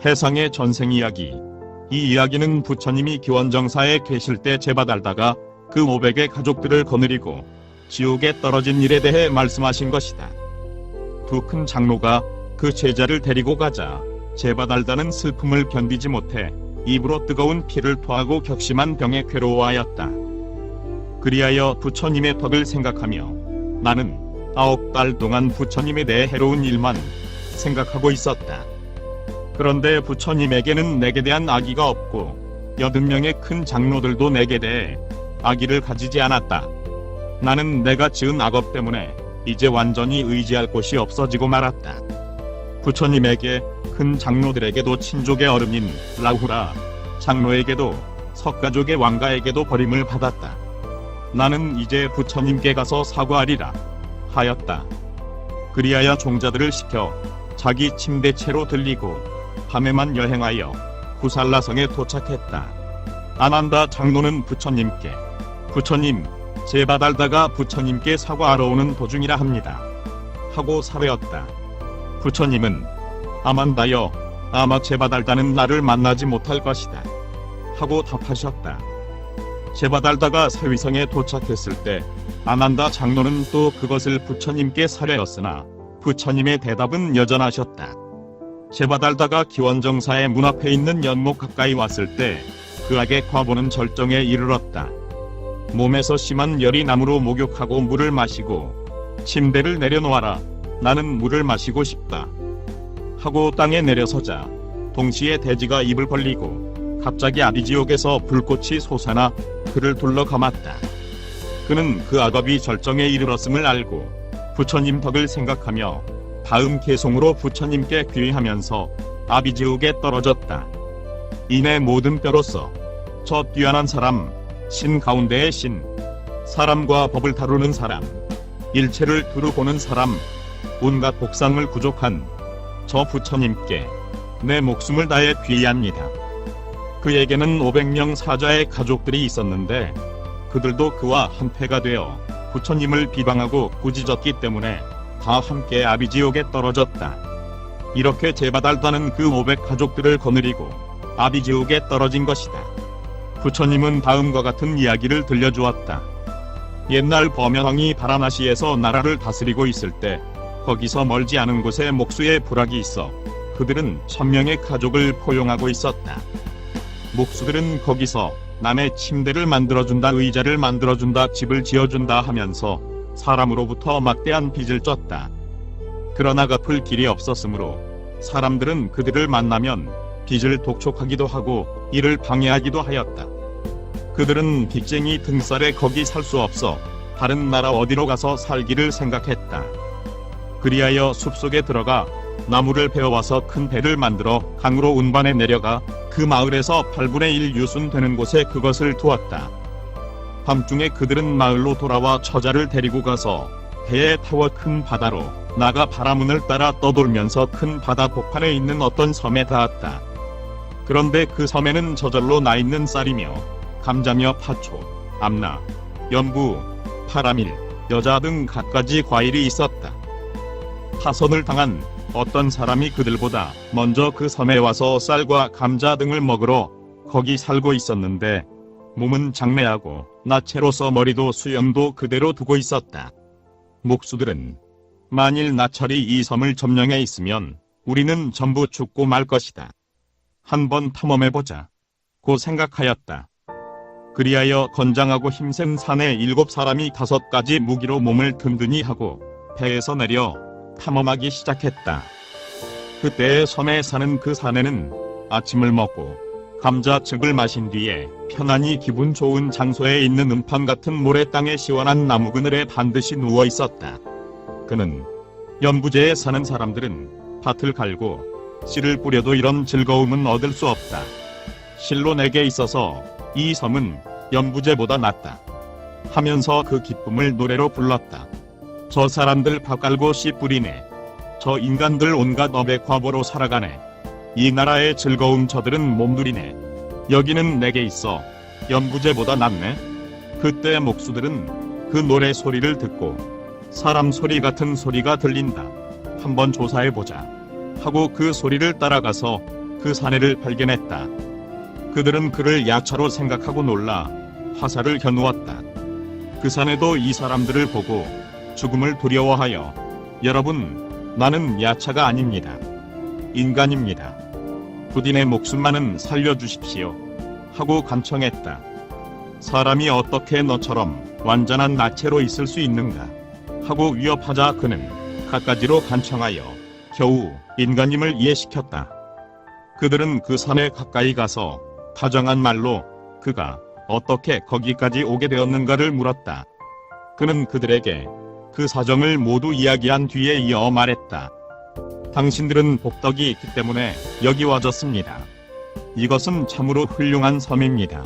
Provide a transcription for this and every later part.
해상의 전생 이야기. 이 이야기는 부처님이 기원정사에 계실 때 제받알다가 그 500의 가족들을 거느리고 지옥에 떨어진 일에 대해 말씀하신 것이다. 두 큰 장로가 그 제자를 데리고 가자 제받알다는 슬픔을 견디지 못해 입으로 뜨거운 피를 토하고 격심한 병에 괴로워하였다. 그리하여 부처님의 덕을 생각하며 나는 9달 동안 부처님에 대해 해로운 일만 생각하고 있었다. 그런데 부처님에게는 내게 대한 악의가 없고 80명의 큰 장로들도 내게 대해 악의를 가지지 않았다. 나는 내가 지은 악업 때문에 이제 완전히 의지할 곳이 없어지고 말았다. 부처님에게 큰 장로들에게도 친족의 어른인 라후라 장로에게도 석가족의 왕가에게도 버림을 받았다. 나는 이제 부처님께 가서 사과하리라 하였다. 그리하여 종자들을 시켜 자기 침대채로 들리고 밤에만 여행하여 구살라성에 도착했다. 아난다 장로는 부처님께 부처님, 제받알다가 부처님께 사과하러 오는 도중이라 합니다 하고 사회었다. 부처님은 아만다여, 아마 제받알다는 나를 만나지 못할 것이다 하고 답하셨다. 제받알다가 사위성에 도착했을 때 아난다 장로는 또 그것을 부처님께 사려였으나 부처님의 대답은 여전하셨다. 제받알다가 기원정사의 문 앞에 있는 연못 가까이 왔을 때 그 악의 과보는 절정에 이르렀다. 몸에서 심한 열이 나므로 목욕하고 물을 마시고 침대를 내려놓아라, 나는 물을 마시고 싶다 하고 땅에 내려서자 동시에 돼지가 입을 벌리고 갑자기 아비지옥에서 불꽃이 솟아나 그를 둘러 감았다. 그는 그 악업이 절정에 이르렀음을 알고 부처님 덕을 생각하며 다음 계송으로 부처님께 귀의하면서 아비지옥에 떨어졌다. 이내 모든 뼈로서 저 뛰어난 사람, 신 가운데의 신, 사람과 법을 다루는 사람, 일체를 두루 보는 사람, 온갖 복상을 구족한 저 부처님께 내 목숨을 다해 귀의합니다. 그에게는 500명 사자의 가족들이 있었는데 그들도 그와 한패가 되어 부처님을 비방하고 꾸짖었기 때문에 다 함께 아비지옥에 떨어졌다. 이렇게 제받알다는 그 500 가족들을 거느리고 아비지옥에 떨어진 것이다. 부처님은 다음과 같은 이야기를 들려주었다. 옛날 범연왕이 바라나시에서 나라를 다스리고 있을 때 거기서 멀지 않은 곳에 목수의 부락이 있어 그들은 1000명의 가족을 포용하고 있었다. 목수들은 거기서 남의 침대를 만들어준다, 의자를 만들어준다, 집을 지어준다 하면서 사람으로부터 막대한 빚을 졌다. 그러나 갚을 길이 없었으므로 사람들은 그들을 만나면 빚을 독촉하기도 하고 이를 방해하기도 하였다. 그들은 빚쟁이 등살에 거기 살 수 없어 다른 나라 어디로 가서 살기를 생각했다. 그리하여 숲속에 들어가 나무를 베어와서 큰 배를 만들어 강으로 운반해 내려가 그 마을에서 8분의 1 유순되는 곳에 그것을 두었다. 밤중에 그들은 마을로 돌아와 처자를 데리고 가서 배에 타워 큰 바다로 나가 바라문을 따라 떠돌면서 큰 바다 복판에 있는 어떤 섬에 닿았다. 그런데 그 섬에는 저절로 나 있는 쌀이며 감자며 파초, 암나, 연부, 파라밀, 여자 등 갖가지 과일이 있었다. 파선을 당한 어떤 사람이 그들보다 먼저 그 섬에 와서 쌀과 감자 등을 먹으러 거기 살고 있었는데 몸은 장래하고 나체로서 머리도 수염도 그대로 두고 있었다. 목수들은 만일 나철이 이 섬을 점령해 있으면 우리는 전부 죽고 말 것이다. 한번 탐험해보자 고 생각하였다. 그리하여 건장하고 힘센 사내 7사람이 5가지 무기로 몸을 든든히 하고 배에서 내려 탐험하기 시작했다. 그때 섬에 사는 그 사내는 아침을 먹고 감자즙을 마신 뒤에 편안히 기분 좋은 장소에 있는 음판 같은 모래땅에 시원한 나무 그늘에 반드시 누워 있었다. 그는 연부제에 사는 사람들은 밭을 갈고 씨를 뿌려도 이런 즐거움은 얻을 수 없다. 실로 내게 있어서 이 섬은 연부제보다 낫다 하면서 그 기쁨을 노래로 불렀다. 저 사람들 밥 갈고 씨 뿌리네. 저 인간들 온갖 업의 과보로 살아가네. 이 나라의 즐거움 저들은 몸둘이네. 여기는 내게 있어 연부제보다 낫네. 그때 목수들은 그 노래 소리를 듣고 사람 소리 같은 소리가 들린다. 한번 조사해보자 하고 그 소리를 따라가서 그 사내를 발견했다. 그들은 그를 야차로 생각하고 놀라 화살을 겨누었다. 그 사내도 이 사람들을 보고 죽음을 두려워하여 여러분, 나는 야차가 아닙니다. 인간입니다. 부디 내 목숨만은 살려주십시오. 하고 간청했다. 사람이 어떻게 너처럼 완전한 나체로 있을 수 있는가? 하고 위협하자 그는 갖가지로 간청하여 겨우 인간임을 이해시켰다. 그들은 그 산에 가까이 가서 다정한 말로 그가 어떻게 거기까지 오게 되었는가를 물었다. 그는 그들에게 그 사정을 모두 이야기한 뒤에 이어 말했다. 당신들은 복덕이 있기 때문에 여기 와줬습니다. 이것은 참으로 훌륭한 섬입니다.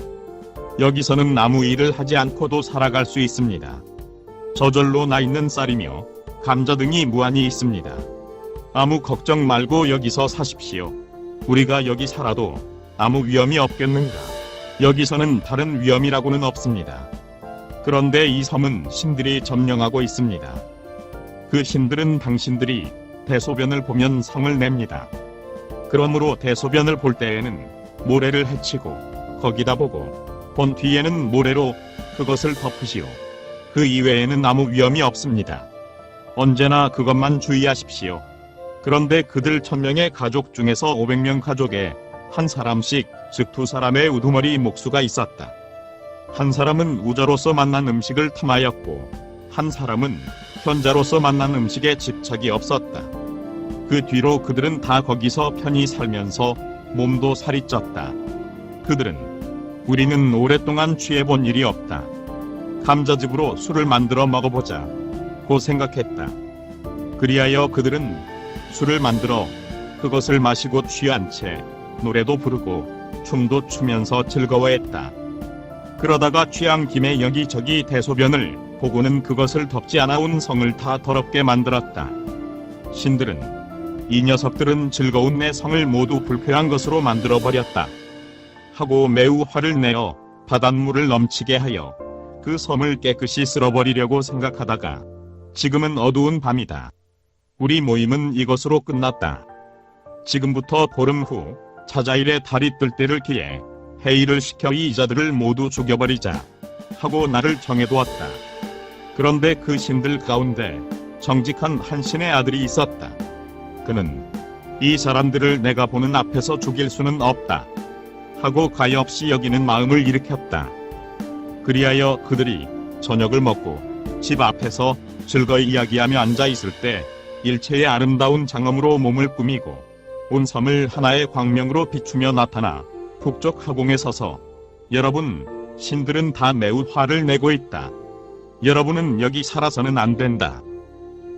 여기서는 아무 일을 하지 않고도 살아갈 수 있습니다. 저절로 나 있는 쌀이며 감자 등이 무한히 있습니다. 아무 걱정 말고 여기서 사십시오. 우리가 여기 살아도 아무 위험이 없겠는가? 여기서는 다른 위험이라고는 없습니다. 그런데 이 섬은 신들이 점령하고 있습니다. 그 신들은 당신들이 대소변을 보면 성을 냅니다. 그러므로 대소변을 볼 때에는 모래를 헤치고 거기다 보고 본 뒤에는 모래로 그것을 덮으시오. 그 이외에는 아무 위험이 없습니다. 언제나 그것만 주의하십시오. 그런데 그들 1000명의 가족 중에서 500명 가족에 한 사람씩, 즉 2사람의 우두머리 목수가 있었다. 한 사람은 우자로서 만난 음식을 탐하였고 한 사람은 현자로서 만난 음식에 집착이 없었다. 그 뒤로 그들은 다 거기서 편히 살면서 몸도 살이 쪘다. 그들은 우리는 오랫동안 취해본 일이 없다. 감자즙으로 술을 만들어 먹어보자 고 생각했다. 그리하여 그들은 술을 만들어 그것을 마시고 취한 채 노래도 부르고 춤도 추면서 즐거워했다. 그러다가 취한 김에 여기저기 대소변을 보고는 그것을 덮지 않아온 성을 다 더럽게 만들었다. 신들은 이 녀석들은 즐거운 내 성을 모두 불쾌한 것으로 만들어버렸다. 하고 매우 화를 내어 바닷물을 넘치게 하여 그 섬을 깨끗이 쓸어버리려고 생각하다가 지금은 어두운 밤이다. 우리 모임은 이것으로 끝났다. 지금부터 보름 후 차자일에 달이 뜰 때를 기해 회의를 시켜 이 이자들을 모두 죽여버리자 하고 날을 정해두었다. 그런데 그 신들 가운데 정직한 한 신의 아들이 있었다. 그는 이 사람들을 내가 보는 앞에서 죽일 수는 없다 하고 가엾이 여기는 마음을 일으켰다. 그리하여 그들이 저녁을 먹고 집 앞에서 즐거이 이야기하며 앉아있을 때 일체의 아름다운 장엄으로 몸을 꾸미고 온 섬을 하나의 광명으로 비추며 나타나 북쪽 하공에 서서 여러분, 신들은 다 매우 화를 내고 있다. 여러분은 여기 살아서는 안 된다.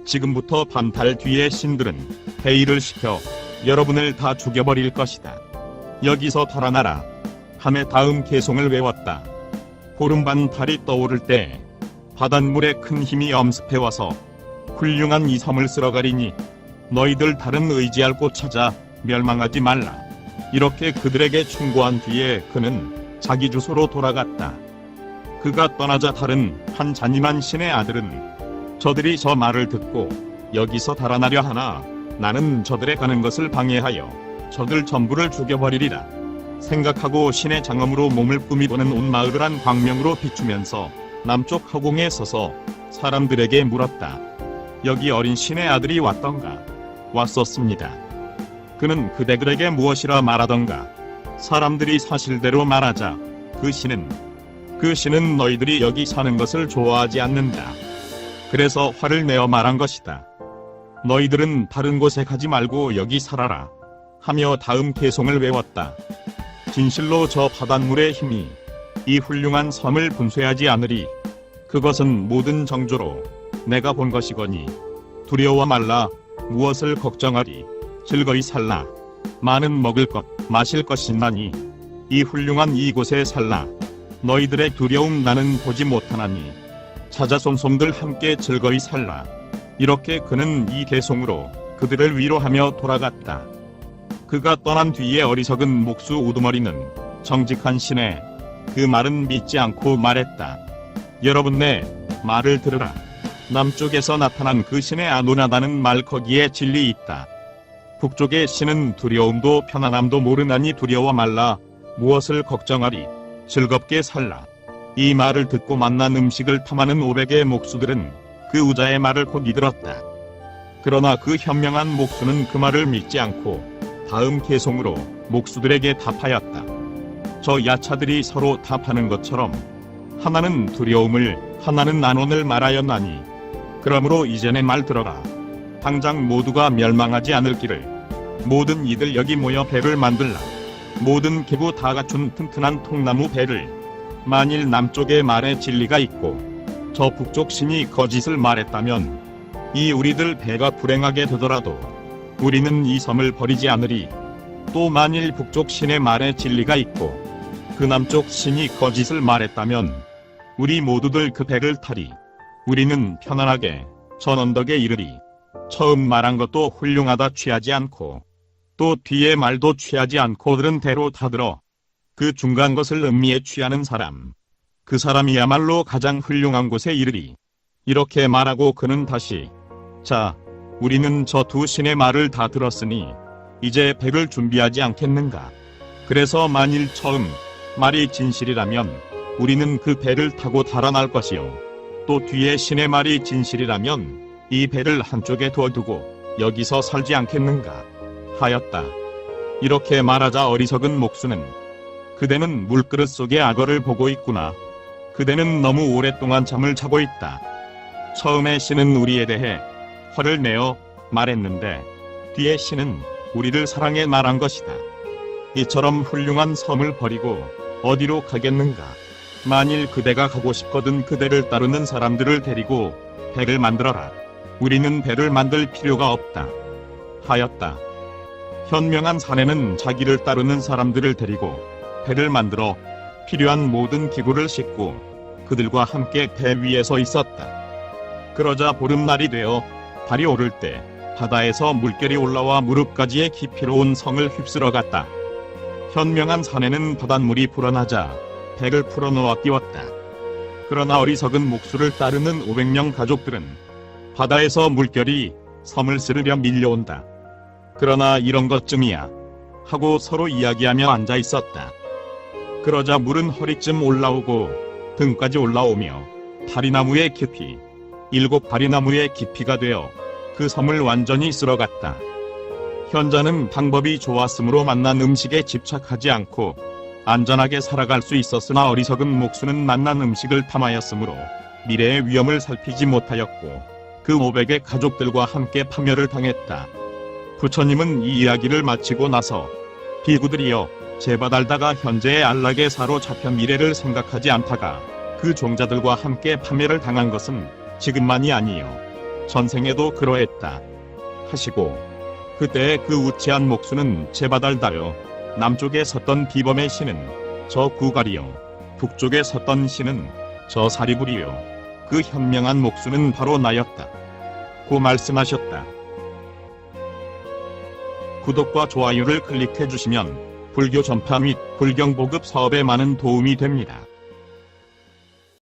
지금부터 반달 뒤에 신들은 회의를 시켜 여러분을 다 죽여버릴 것이다. 여기서 달아나라 하며 다음 계송을 외웠다. 보름반 달이 떠오를 때 바닷물에 큰 힘이 엄습해와서 훌륭한 이 섬을 쓸어가리니 너희들 다른 의지할 곳 찾아 멸망하지 말라. 이렇게 그들에게 충고한 뒤에 그는 자기 주소로 돌아갔다. 그가 떠나자 다른 한 잔인한 신의 아들은 저들이 저 말을 듣고 여기서 달아나려 하나 나는 저들의 가는 것을 방해하여 저들 전부를 죽여버리리라 생각하고 신의 장엄으로 몸을 꾸미고는 온 마을을 한 광명으로 비추면서 남쪽 허공에 서서 사람들에게 물었다. 여기 어린 신의 아들이 왔던가? 왔었습니다. 그는 그대들에게 무엇이라 말하던가? 사람들이 사실대로 말하자 그 신은 너희들이 여기 사는 것을 좋아하지 않는다. 그래서 화를 내어 말한 것이다. 너희들은 다른 곳에 가지 말고 여기 살아라 하며 다음 계송을 외웠다. 진실로 저 바닷물의 힘이 이 훌륭한 섬을 분쇄하지 않으리. 그것은 모든 정조로 내가 본 것이거니 두려워 말라. 무엇을 걱정하리. 즐거이 살라. 많은 먹을 것 마실 것이 나니 이 훌륭한 이곳에 살라. 너희들의 두려움 나는 보지 못하나니 자자손손들 함께 즐거이 살라. 이렇게 그는 이 계송으로 그들을 위로하며 돌아갔다. 그가 떠난 뒤에 어리석은 목수 우두머리는 정직한 신의 그 말은 믿지 않고 말했다. 여러분 내 말을 들으라. 남쪽에서 나타난 그 신의 아누나다는 말 거기에 진리 있다. 북쪽의 신은 두려움도 편안함도 모르나니 두려워 말라. 무엇을 걱정하리. 즐겁게 살라. 이 말을 듣고 만난 음식을 탐하는 500의 목수들은 그 우자의 말을 곧 믿들었다. 그러나 그 현명한 목수는 그 말을 믿지 않고 다음 계송으로 목수들에게 답하였다. 저 야차들이 서로 답하는 것처럼 하나는 두려움을 하나는 난원을 말하였나니 그러므로 이제 내 말 들어라. 당장 모두가 멸망하지 않을 길을 모든 이들 여기 모여 배를 만들라. 모든 기구 다 갖춘 튼튼한 통나무 배를. 만일 남쪽의 말에 진리가 있고 저 북쪽 신이 거짓을 말했다면 이 우리들 배가 불행하게 되더라도 우리는 이 섬을 버리지 않으리. 또 만일 북쪽 신의 말에 진리가 있고 그 남쪽 신이 거짓을 말했다면 우리 모두들 그 배를 타리. 우리는 편안하게 전 언덕에 이르리. 처음 말한 것도 훌륭하다 취하지 않고 또 뒤에 말도 취하지 않고 들은 대로 다 들어. 그 중간 것을 음미에 취하는 사람, 그 사람이야말로 가장 훌륭한 곳에 이르리. 이렇게 말하고 그는 다시 자, 우리는 저 두 신의 말을 다 들었으니 이제 배를 준비하지 않겠는가. 그래서 만일 처음 말이 진실이라면 우리는 그 배를 타고 달아날 것이요. 또 뒤에 신의 말이 진실이라면 이 배를 한쪽에 두어두고 여기서 살지 않겠는가 하였다. 이렇게 말하자 어리석은 목수는 그대는 물그릇 속의 악어를 보고 있구나. 그대는 너무 오랫동안 잠을 자고 있다. 처음에 신은 우리에 대해 화를 내어 말했는데 뒤에 신은 우리를 사랑해 말한 것이다. 이처럼 훌륭한 섬을 버리고 어디로 가겠는가. 만일 그대가 가고 싶거든 그대를 따르는 사람들을 데리고 배를 만들어라. 우리는 배를 만들 필요가 없다 하였다. 현명한 사내는 자기를 따르는 사람들을 데리고 배를 만들어 필요한 모든 기구를 싣고 그들과 함께 배 위에 서 있었다. 그러자 보름날이 되어 달이 오를 때 바다에서 물결이 올라와 무릎까지의 깊이로 온 성을 휩쓸어 갔다. 현명한 사내는 바닷물이 불어나자 배를 풀어놓아 띄웠다. 그러나 어리석은 목수를 따르는 500명 가족들은 바다에서 물결이 섬을 쓸으려 밀려온다. 그러나 이런 것쯤이야 하고 서로 이야기하며 앉아 있었다. 그러자 물은 허리쯤 올라오고 등까지 올라오며 파리나무의 깊이 7파리나무의 깊이가 되어 그 섬을 완전히 쓸어갔다. 현자는 방법이 좋았으므로 만난 음식에 집착하지 않고 안전하게 살아갈 수 있었으나 어리석은 목수는 만난 음식을 탐하였으므로 미래의 위험을 살피지 못하였고 그 500의 가족들과 함께 파멸을 당했다. 부처님은 이 이야기를 마치고 나서 비구들이여 제바달다가 현재의 안락에 사로잡혀 미래를 생각하지 않다가 그 종자들과 함께 파멸을 당한 것은 지금만이 아니요 전생에도 그러했다 하시고 그때 그 우치한 목수는 제바달다여 남쪽에 섰던 비범의 신은 저 구갈이요 북쪽에 섰던 신은 저 사리불이요 그 현명한 목수는 바로 나였다 고 말씀하셨다. 구독과 좋아요를 클릭해 주시면 불교 전파 및 불경 보급 사업에 많은 도움이 됩니다.